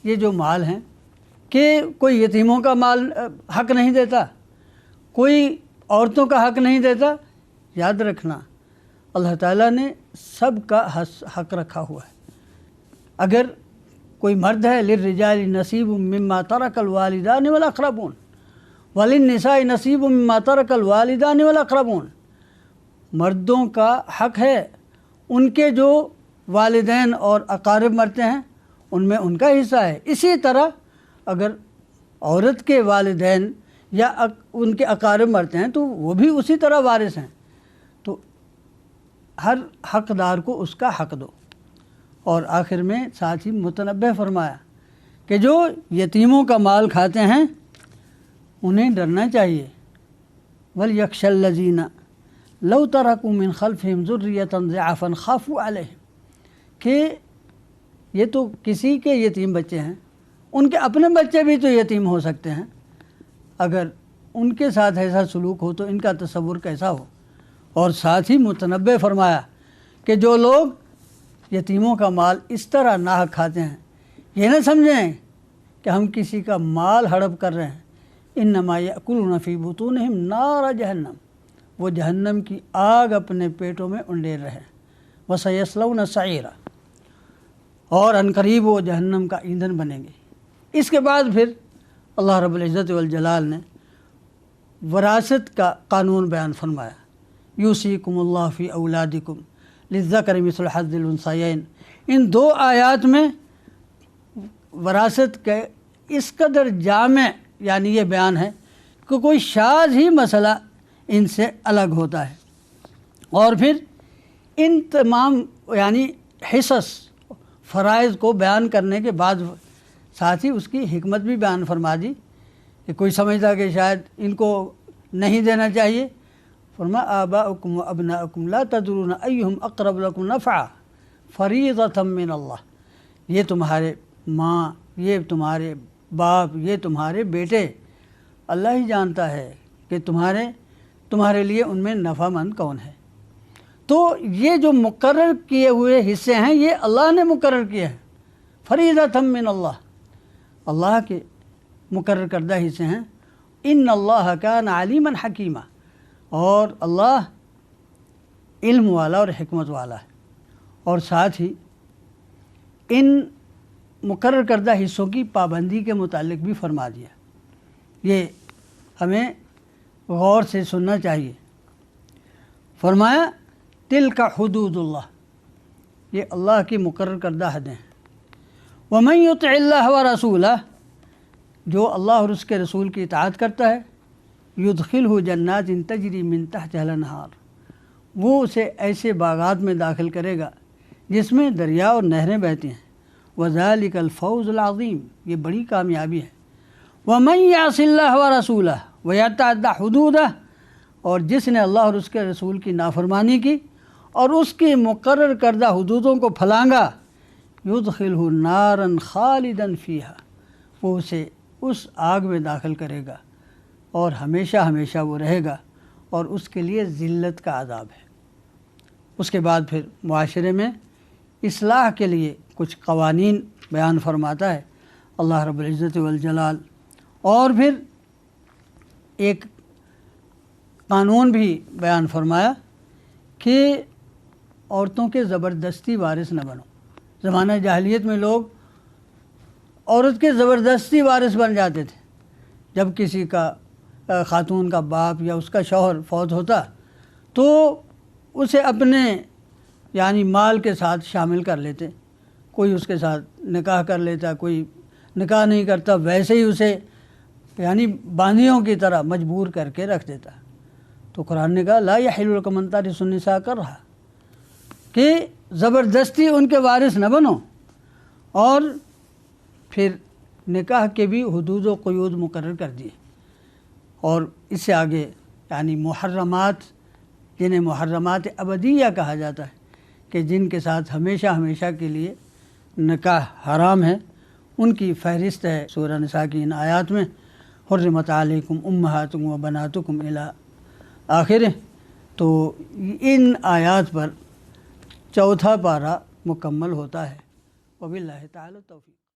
یہ جو مال ہیں کہ کوئی یتیموں کا مال حق نہیں دیتا، کوئی عورتوں کا حق نہیں دیتا۔ یاد رکھنا اللہ تعالیٰ نے سب کا حق رکھا ہوا ہے۔ اگر کوئی مرد ہے للرجال نصیب مما ترک الوالدان والاقربون وللنساء نصیب مما ترک الوالدان والاقربون، مردوں کا حق ہے ان کے جو والدین اور اقارب مرتے ہیں ان میں ان کا حصہ ہے، اسی طرح اگر عورت کے والدین یا ان کے اقارب مرتے ہیں تو وہ بھی اسی طرح وارث ہیں، تو ہر حقدار کو اس کا حق دو۔ اور آخر میں ساتھ ہی متنبہ فرمایا کہ جو یتیموں کا مال کھاتے ہیں انہیں ڈرنا چاہیے، وَلْيَخْشَ الَّذِينَ لَوْ تَرَكُوا مِنْ خَلْفِهِمْ ذُرِّيَّةً ضِعَافًا خَافُوا عَلَيْهِمْ کہ یہ تو کسی کے یتیم بچے ہیں، ان کے اپنے بچے بھی تو یتیم ہو سکتے ہیں، اگر ان کے ساتھ ایسا سلوک ہو تو ان کا تصور کیسا ہو۔ اور ساتھ ہی متنبہ فرمایا کہ جو لوگ یتیموں کا مال اس طرح ناحق کھاتے ہیں یہ نہ سمجھیں کہ ہم کسی کا مال ہڑپ کر رہے ہیں، انما یأکلون فی بطونہم نار جہنم، وہ جہنم کی آگ اپنے پیٹوں میں انڈیر رہے ہیں، وسیصلون سعیرا، اور عنقریب وہ جہنم کا ایندھن بنیں گے۔ اس کے بعد پھر اللہ رب العزت والجلال نے وراثت کا قانون بیان فرمایا، یوصیکم اللہ فی اولادکم للذکر مثل حظ الانثیین۔ ان دو آیات میں وراثت کے اس قدر جامع یعنی یہ بیان ہے کہ کوئی شاذ ہی مسئلہ ان سے الگ ہوتا ہے، اور پھر ان تمام یعنی حصص فرائض کو بیان کرنے کے بعد ساتھ ہی اس کی حکمت بھی بیان فرما دی کہ کوئی سمجھتا کہ شاید ان کو نہیں دینا چاہیے، فرمایا آباؤکم و ابناؤکم لا تدرون ایہم اقرب لکم نفعا فریضۃ من اللہ، یہ تمہارے ماں، یہ تمہارے باپ، یہ تمہارے بیٹے، اللہ ہی جانتا ہے کہ تمہارے لیے ان میں نفع مند کون ہے۔ تو یہ جو مقرر کیے ہوئے حصے ہیں یہ اللہ نے مقرر کیے ہیں، فریضۃ من اللہ، اللہ کے مقرر کردہ حصے ہیں۔ ان اللہ کان علیما حکیما، اور اللہ علم والا اور حکمت والا ہے۔ اور ساتھ ہی ان مقرر کردہ حصوں کی پابندی کے متعلق بھی فرما دیا۔ یہ ہمیں غور سے سننا چاہیے۔ فرمایا تلک حدود اللہ، یہ اللہ کی مقرر کردہ حدیں ہیں۔ ومن یطع اللہ ورسولہ، جو اللہ اور اس کے رسول کی اطاعت کرتا ہے، یدخلہ جنات تجری من تحتہا الانہار، وہ اسے ایسے باغات میں داخل کرے گا جس میں دریا اور نہریں بہتی ہیں۔ وذالک الفوز العظیم، یہ بڑی کامیابی ہے۔ ومن یعص اللہ ورسولہ ویتعد حدودہ، اور جس نے اللہ اور اس کے رسول کی نافرمانی کی اور اس کی مقرر کردہ حدودوں کو پھلانگا، یدخلہ نارا خالدا فیہا، وہ اسے اس آگ میں داخل کرے گا اور ہمیشہ ہمیشہ وہ رہے گا، اور اس کے لیے ذلت کا عذاب ہے۔ اس کے بعد پھر معاشرے میں اصلاح کے لیے کچھ قوانین بیان فرماتا ہے اللہ رب العزت والجلال، اور پھر ایک قانون بھی بیان فرمایا کہ عورتوں کے زبردستی وارث نہ بنو۔ زمانہ جاہلیت میں لوگ عورت کے زبردستی وارث بن جاتے تھے۔ جب کسی کا خاتون کا باپ یا اس کا شوہر فوت ہوتا تو اسے اپنے یعنی مال کے ساتھ شامل کر لیتے، کوئی اس کے ساتھ نکاح کر لیتا، کوئی نکاح نہیں کرتا، ویسے ہی اسے یعنی باندیوں کی طرح مجبور کر کے رکھ دیتا۔ تو قرآن نے کہا لا یحل لکم ان ترثوا النساء کرہا، کہ زبردستی ان کے وارث نہ بنو، اور پھر نکاح کے بھی حدود و قیود مقرر کر دیے۔ اور اس سے آگے یعنی محرمات، جنہیں محرمات ابدیہ کہا جاتا ہے، کہ جن کے ساتھ ہمیشہ ہمیشہ کے لیے نکاح حرام ہے، ان کی فہرست ہے سورہ نساء کی ان آیات میں، حرمت علیکم امہاتکم و بناتکم الی آخر۔ تو ان آیات پر چوتھا پارہ مکمل ہوتا ہے۔ وباللہ تعالی توفیق۔